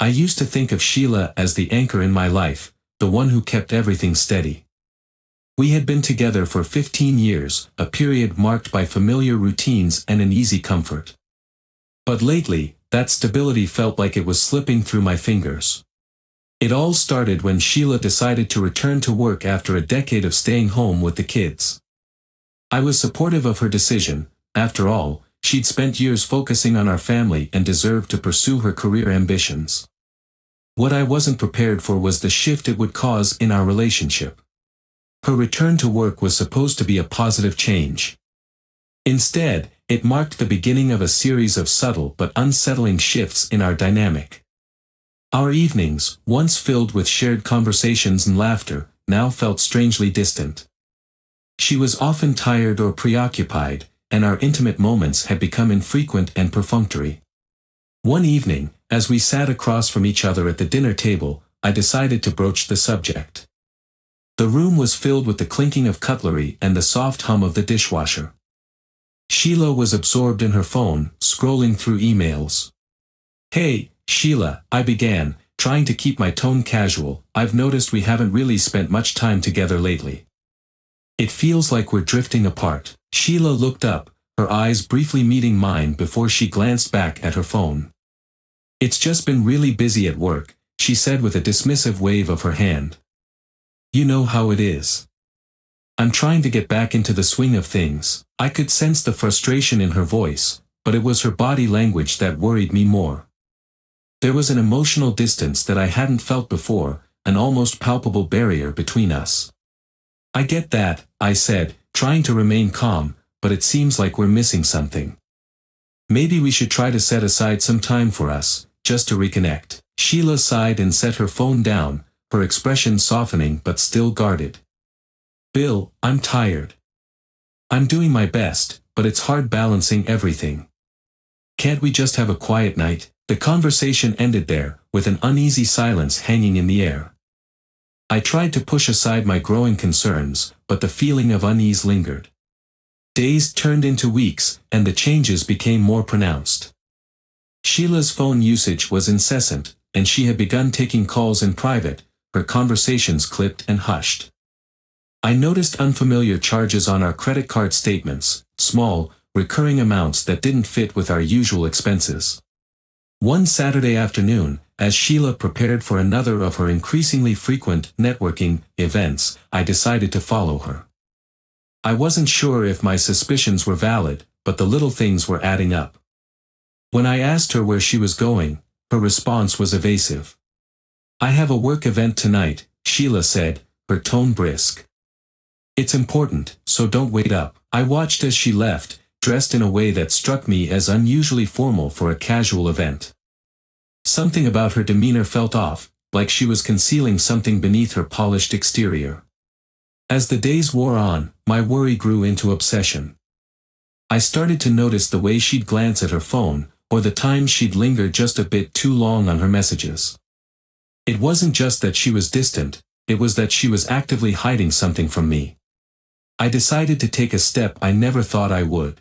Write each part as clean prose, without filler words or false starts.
I used to think of Sheila as the anchor in my life, the one who kept everything steady. We had been together for 15 years, a period marked by familiar routines and an easy comfort. But lately, that stability felt like it was slipping through my fingers. It all started when Sheila decided to return to work after a decade of staying home with the kids. I was supportive of her decision. After all, she'd spent years focusing on our family and deserved to pursue her career ambitions. What I wasn't prepared for was the shift it would cause in our relationship. Her return to work was supposed to be a positive change. Instead, it marked the beginning of a series of subtle but unsettling shifts in our dynamic. Our evenings, once filled with shared conversations and laughter, now felt strangely distant. She was often tired or preoccupied, and our intimate moments had become infrequent and perfunctory. One evening, as we sat across from each other at the dinner table, I decided to broach the subject. The room was filled with the clinking of cutlery and the soft hum of the dishwasher. Sheila was absorbed in her phone, scrolling through emails. "Hey, Sheila," I began, trying to keep my tone casual, "I've noticed we haven't really spent much time together lately. It feels like we're drifting apart." Sheila looked up, her eyes briefly meeting mine before she glanced back at her phone. "It's just been really busy at work," she said with a dismissive wave of her hand. "You know how it is. I'm trying to get back into the swing of things." I could sense the frustration in her voice, but it was her body language that worried me more. There was an emotional distance that I hadn't felt before, an almost palpable barrier between us. "I get that," I said, trying to remain calm, "but it seems like we're missing something. Maybe we should try to set aside some time for us, just to reconnect." Sheila sighed and set her phone down, her expression softening but still guarded. "Bill, I'm tired. I'm doing my best, but it's hard balancing everything. Can't we just have a quiet night?" The conversation ended there, with an uneasy silence hanging in the air. I tried to push aside my growing concerns, but the feeling of unease lingered. Days turned into weeks, and the changes became more pronounced. Sheila's phone usage was incessant, and she had begun taking calls in private, her conversations clipped and hushed. I noticed unfamiliar charges on our credit card statements, small, recurring amounts that didn't fit with our usual expenses. One Saturday afternoon, as Sheila prepared for another of her increasingly frequent networking events, I decided to follow her. I wasn't sure if my suspicions were valid, but the little things were adding up. When I asked her where she was going, her response was evasive. "I have a work event tonight," Sheila said, her tone brisk. "It's important, so don't wait up." I watched as she left, dressed in a way that struck me as unusually formal for a casual event. Something about her demeanor felt off, like she was concealing something beneath her polished exterior. As the days wore on, my worry grew into obsession. I started to notice the way she'd glance at her phone, or the times she'd linger just a bit too long on her messages. It wasn't just that she was distant, it was that she was actively hiding something from me. I decided to take a step I never thought I would.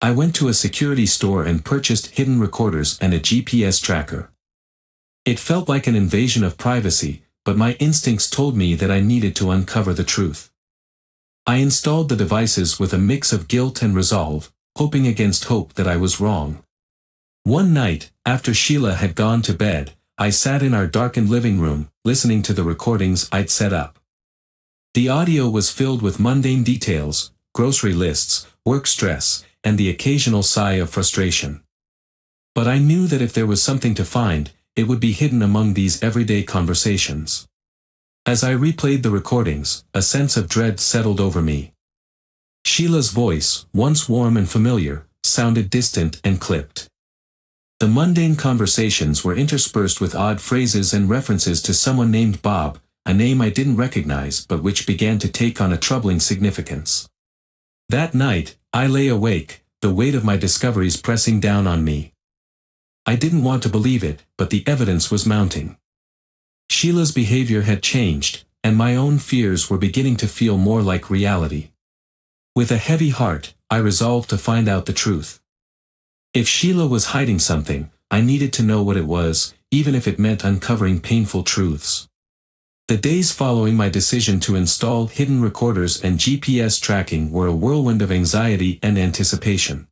I went to a security store and purchased hidden recorders and a GPS tracker. It felt like an invasion of privacy, but my instincts told me that I needed to uncover the truth. I installed the devices with a mix of guilt and resolve, hoping against hope that I was wrong. One night, after Sheila had gone to bed, I sat in our darkened living room, listening to the recordings I'd set up. The audio was filled with mundane details, grocery lists, work stress, and the occasional sigh of frustration. But I knew that if there was something to find, it would be hidden among these everyday conversations. As I replayed the recordings, a sense of dread settled over me. Sheila's voice, once warm and familiar, sounded distant and clipped. The mundane conversations were interspersed with odd phrases and references to someone named Bob, a name I didn't recognize but which began to take on a troubling significance. That night, I lay awake, the weight of my discoveries pressing down on me. I didn't want to believe it, but the evidence was mounting. Sheila's behavior had changed, and my own fears were beginning to feel more like reality. With a heavy heart, I resolved to find out the truth. If Sheila was hiding something, I needed to know what it was, even if it meant uncovering painful truths. The days following my decision to install hidden recorders and GPS tracking were a whirlwind of anxiety and anticipation.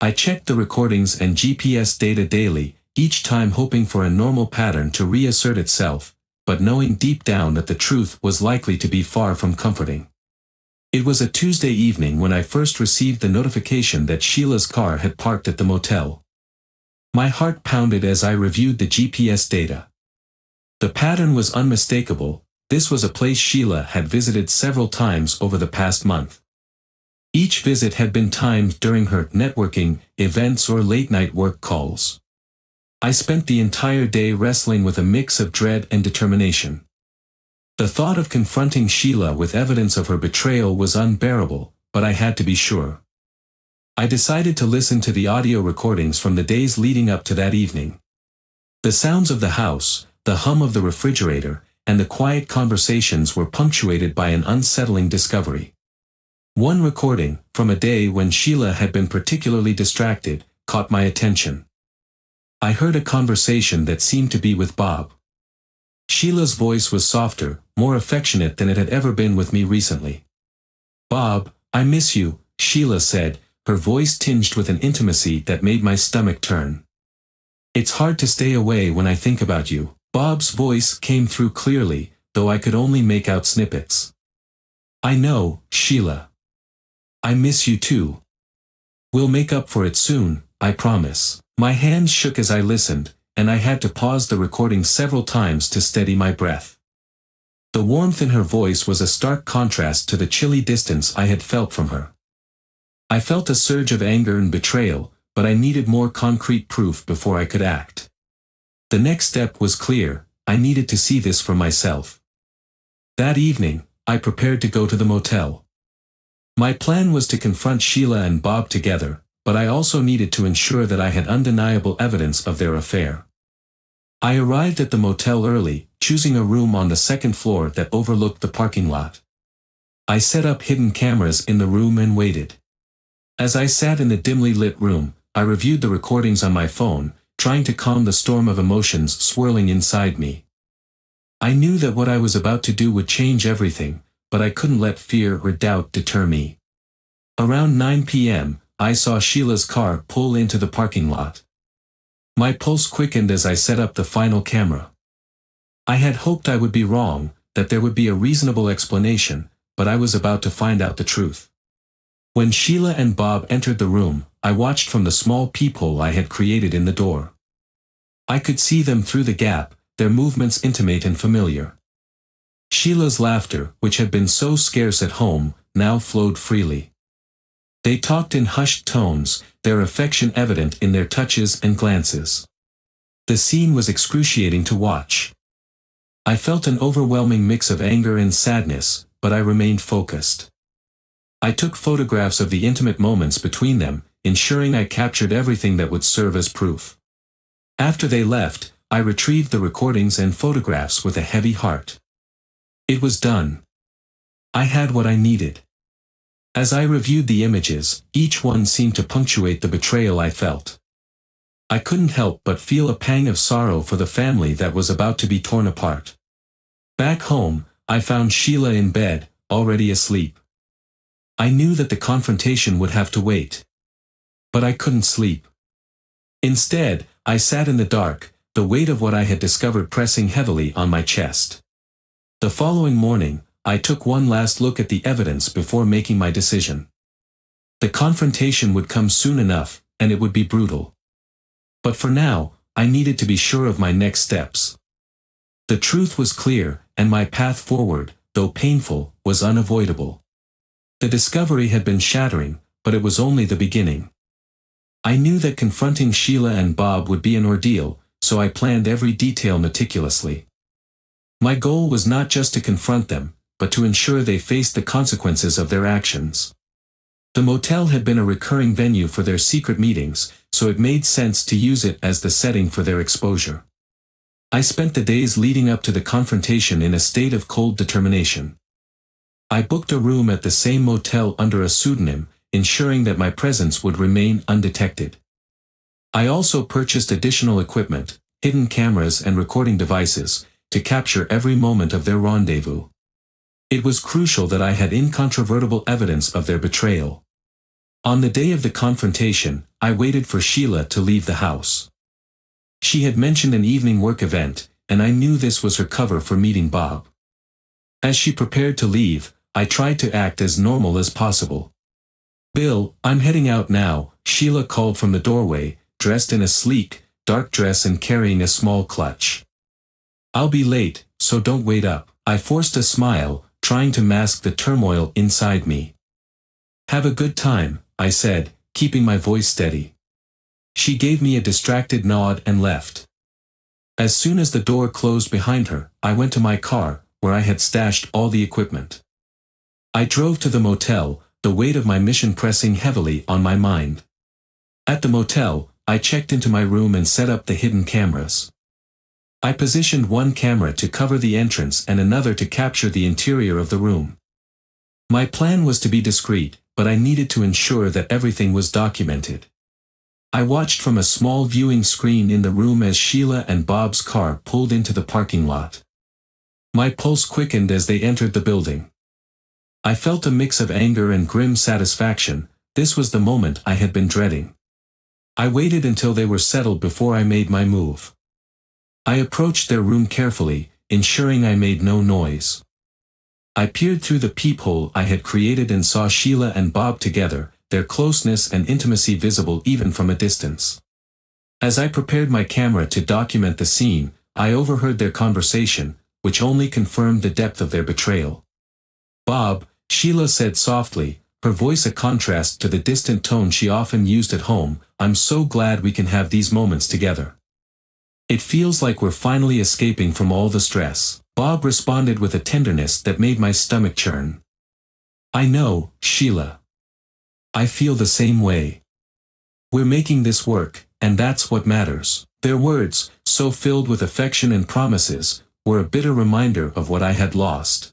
I checked the recordings and GPS data daily, each time hoping for a normal pattern to reassert itself, but knowing deep down that the truth was likely to be far from comforting. It was a Tuesday evening when I first received the notification that Sheila's car had parked at the motel. My heart pounded as I reviewed the GPS data. The pattern was unmistakable. This was a place Sheila had visited several times over the past month. Each visit had been timed during her networking events or late-night work calls. I spent the entire day wrestling with a mix of dread and determination. The thought of confronting Sheila with evidence of her betrayal was unbearable, but I had to be sure. I decided to listen to the audio recordings from the days leading up to that evening. The sounds of the house, the hum of the refrigerator, and the quiet conversations were punctuated by an unsettling discovery. One recording, from a day when Sheila had been particularly distracted, caught my attention. I heard a conversation that seemed to be with Bob. Sheila's voice was softer, more affectionate than it had ever been with me recently. "Bob, I miss you," Sheila said, her voice tinged with an intimacy that made my stomach turn. "It's hard to stay away when I think about you." Bob's voice came through clearly, though I could only make out snippets. "I know, Sheila. I miss you too. We'll make up for it soon, I promise." My hands shook as I listened, and I had to pause the recording several times to steady my breath. The warmth in her voice was a stark contrast to the chilly distance I had felt from her. I felt a surge of anger and betrayal, but I needed more concrete proof before I could act. The next step was clear: I needed to see this for myself. That evening, I prepared to go to the motel. My plan was to confront Sheila and Bob together, but I also needed to ensure that I had undeniable evidence of their affair. I arrived at the motel early, choosing a room on the second floor that overlooked the parking lot. I set up hidden cameras in the room and waited. As I sat in the dimly lit room, I reviewed the recordings on my phone, trying to calm the storm of emotions swirling inside me. I knew that what I was about to do would change everything, but I couldn't let fear or doubt deter me. Around 9 p.m., I saw Sheila's car pull into the parking lot. My pulse quickened as I set up the final camera. I had hoped I would be wrong, that there would be a reasonable explanation, but I was about to find out the truth. When Sheila and Bob entered the room, I watched from the small peephole I had created in the door. I could see them through the gap, their movements intimate and familiar. Sheila's laughter, which had been so scarce at home, now flowed freely. They talked in hushed tones, their affection evident in their touches and glances. The scene was excruciating to watch. I felt an overwhelming mix of anger and sadness, but I remained focused. I took photographs of the intimate moments between them, ensuring I captured everything that would serve as proof. After they left, I retrieved the recordings and photographs with a heavy heart. It was done. I had what I needed. As I reviewed the images, each one seemed to punctuate the betrayal I felt. I couldn't help but feel a pang of sorrow for the family that was about to be torn apart. Back home, I found Sheila in bed, already asleep. I knew that the confrontation would have to wait. But I couldn't sleep. Instead, I sat in the dark, the weight of what I had discovered pressing heavily on my chest. The following morning, I took one last look at the evidence before making my decision. The confrontation would come soon enough, and it would be brutal. But for now, I needed to be sure of my next steps. The truth was clear, and my path forward, though painful, was unavoidable. The discovery had been shattering, but it was only the beginning. I knew that confronting Sheila and Bob would be an ordeal, so I planned every detail meticulously. My goal was not just to confront them, but to ensure they faced the consequences of their actions. The motel had been a recurring venue for their secret meetings, so it made sense to use it as the setting for their exposure. I spent the days leading up to the confrontation in a state of cold determination. I booked a room at the same motel under a pseudonym, ensuring that my presence would remain undetected. I also purchased additional equipment, hidden cameras and recording devices, to capture every moment of their rendezvous. It was crucial that I had incontrovertible evidence of their betrayal. On the day of the confrontation, I waited for Sheila to leave the house. She had mentioned an evening work event, and I knew this was her cover for meeting Bob. As she prepared to leave, I tried to act as normal as possible. "Bill, I'm heading out now," Sheila called from the doorway, dressed in a sleek, dark dress and carrying a small clutch. "I'll be late, so don't wait up." I forced a smile, trying to mask the turmoil inside me. "Have a good time," I said, keeping my voice steady. She gave me a distracted nod and left. As soon as the door closed behind her, I went to my car, where I had stashed all the equipment. I drove to the motel, the weight of my mission pressing heavily on my mind. At the motel, I checked into my room and set up the hidden cameras. I positioned one camera to cover the entrance and another to capture the interior of the room. My plan was to be discreet, but I needed to ensure that everything was documented. I watched from a small viewing screen in the room as Sheila and Bob's car pulled into the parking lot. My pulse quickened as they entered the building. I felt a mix of anger and grim satisfaction. This was the moment I had been dreading. I waited until they were settled before I made my move. I approached their room carefully, ensuring I made no noise. I peered through the peephole I had created and saw Sheila and Bob together, their closeness and intimacy visible even from a distance. As I prepared my camera to document the scene, I overheard their conversation, which only confirmed the depth of their betrayal. "Bob," Sheila said softly, her voice a contrast to the distant tone she often used at home, "I'm so glad we can have these moments together. It feels like we're finally escaping from all the stress." Bob responded with a tenderness that made my stomach churn. "I know, Sheila. I feel the same way. We're making this work, and that's what matters." Their words, so filled with affection and promises, were a bitter reminder of what I had lost.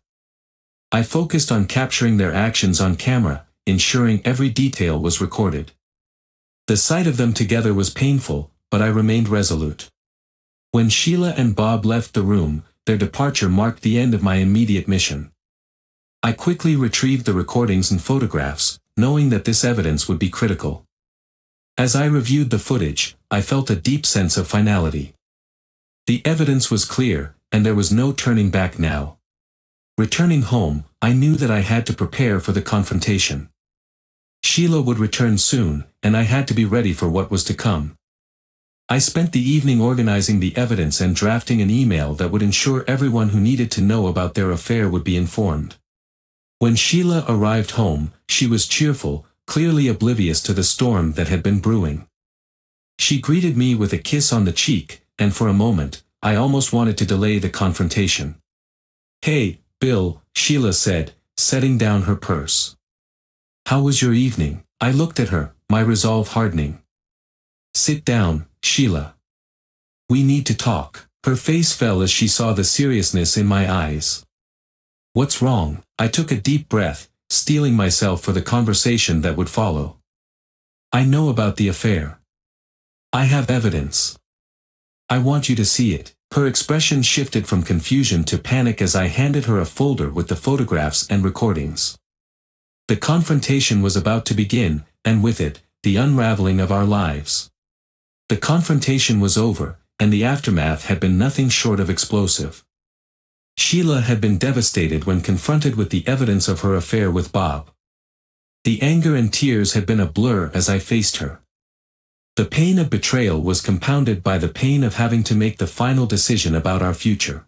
I focused on capturing their actions on camera, ensuring every detail was recorded. The sight of them together was painful, but I remained resolute. When Sheila and Bob left the room, their departure marked the end of my immediate mission. I quickly retrieved the recordings and photographs, knowing that this evidence would be critical. As I reviewed the footage, I felt a deep sense of finality. The evidence was clear, and there was no turning back now. Returning home, I knew that I had to prepare for the confrontation. Sheila would return soon, and I had to be ready for what was to come. I spent the evening organizing the evidence and drafting an email that would ensure everyone who needed to know about their affair would be informed. When Sheila arrived home, she was cheerful, clearly oblivious to the storm that had been brewing. She greeted me with a kiss on the cheek, and for a moment, I almost wanted to delay the confrontation. "Hey, Bill," Sheila said, setting down her purse. "How was your evening?" I looked at her, my resolve hardening. "Sit down, Sheila. We need to talk." Her face fell as she saw the seriousness in my eyes. "What's wrong?" I took a deep breath, steeling myself for the conversation that would follow. "I know about the affair. I have evidence. I want you to see it." Her expression shifted from confusion to panic as I handed her a folder with the photographs and recordings. The confrontation was about to begin, and with it, the unraveling of our lives. The confrontation was over, and the aftermath had been nothing short of explosive. Sheila had been devastated when confronted with the evidence of her affair with Bob. The anger and tears had been a blur as I faced her. The pain of betrayal was compounded by the pain of having to make the final decision about our future.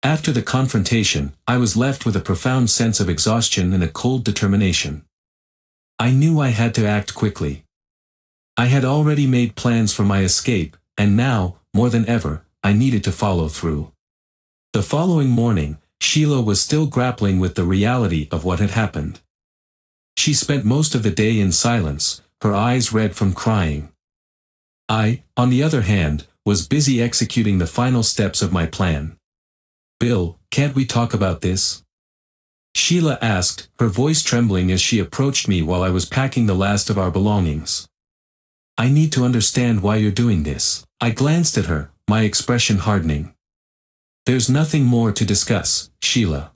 After the confrontation, I was left with a profound sense of exhaustion and a cold determination. I knew I had to act quickly. I had already made plans for my escape, and now, more than ever, I needed to follow through. The following morning, Sheila was still grappling with the reality of what had happened. She spent most of the day in silence, her eyes red from crying. I, on the other hand, was busy executing the final steps of my plan. "Bill, can't we talk about this?" Sheila asked, her voice trembling as she approached me while I was packing the last of our belongings. "I need to understand why you're doing this." I glanced at her, my expression hardening. There's nothing more to discuss, Sheila.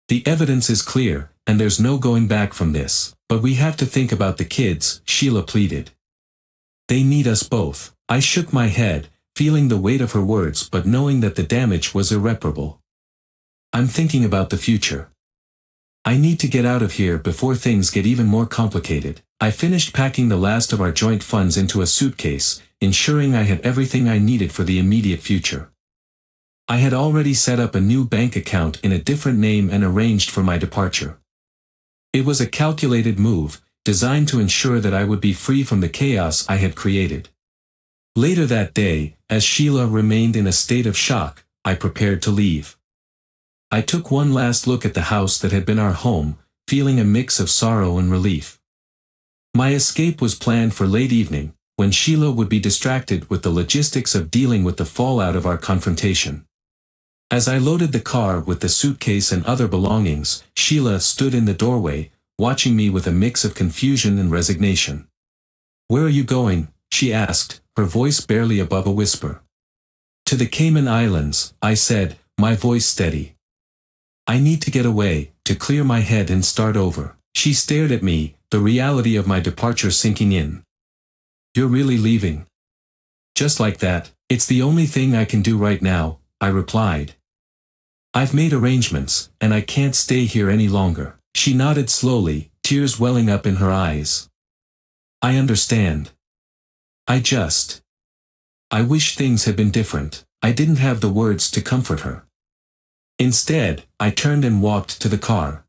The evidence is clear, and there's no going back from this. But we have to think about the kids, Sheila pleaded. They need us both. I shook my head, feeling the weight of her words but knowing that the damage was irreparable. I'm thinking about the future. I need to get out of here before things get even more complicated. I finished packing the last of our joint funds into a suitcase, ensuring I had everything I needed for the immediate future. I had already set up a new bank account in a different name and arranged for my departure. It was a calculated move, designed to ensure that I would be free from the chaos I had created. Later that day, as Sheila remained in a state of shock, I prepared to leave. I took one last look at the house that had been our home, feeling a mix of sorrow and relief. My escape was planned for late evening, when Sheila would be distracted with the logistics of dealing with the fallout of our confrontation. As I loaded the car with the suitcase and other belongings, Sheila stood in the doorway, watching me with a mix of confusion and resignation. "Where are you going?" she asked, her voice barely above a whisper. "To the Cayman Islands," I said, my voice steady. "I need to get away, to clear my head and start over." She stared at me, the reality of my departure sinking in. "You're really leaving?" "Just like that. It's the only thing I can do right now," I replied. "I've made arrangements, and I can't stay here any longer." She nodded slowly, tears welling up in her eyes. "I understand. I wish things had been different." I didn't have the words to comfort her. Instead, I turned and walked to the car.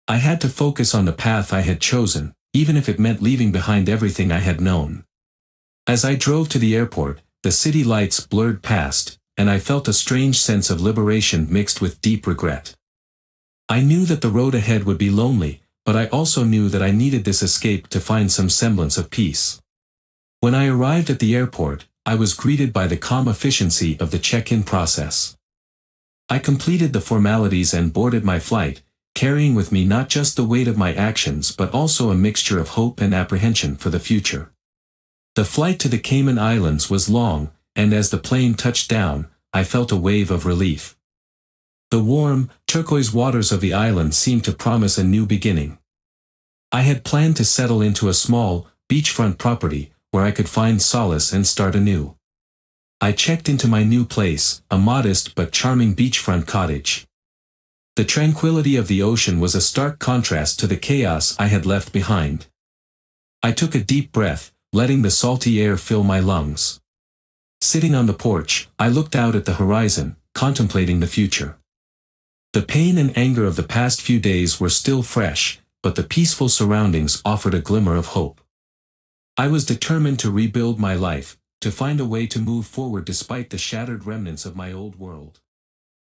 I had to focus on the path I had chosen, even if it meant leaving behind everything I had known. As I drove to the airport, the city lights blurred past, and I felt a strange sense of liberation mixed with deep regret. I knew that the road ahead would be lonely, but I also knew that I needed this escape to find some semblance of peace. When I arrived at the airport, I was greeted by the calm efficiency of the check-in process. I completed the formalities and boarded my flight, carrying with me not just the weight of my actions but also a mixture of hope and apprehension for the future. The flight to the Cayman Islands was long, and as the plane touched down, I felt a wave of relief. The warm, turquoise waters of the island seemed to promise a new beginning. I had planned to settle into a small, beachfront property, where I could find solace and start anew. I checked into my new place, a modest but charming beachfront cottage. The tranquility of the ocean was a stark contrast to the chaos I had left behind. I took a deep breath, letting the salty air fill my lungs. Sitting on the porch, I looked out at the horizon, contemplating the future. The pain and anger of the past few days were still fresh, but the peaceful surroundings offered a glimmer of hope. I was determined to rebuild my life, to find a way to move forward despite the shattered remnants of my old world.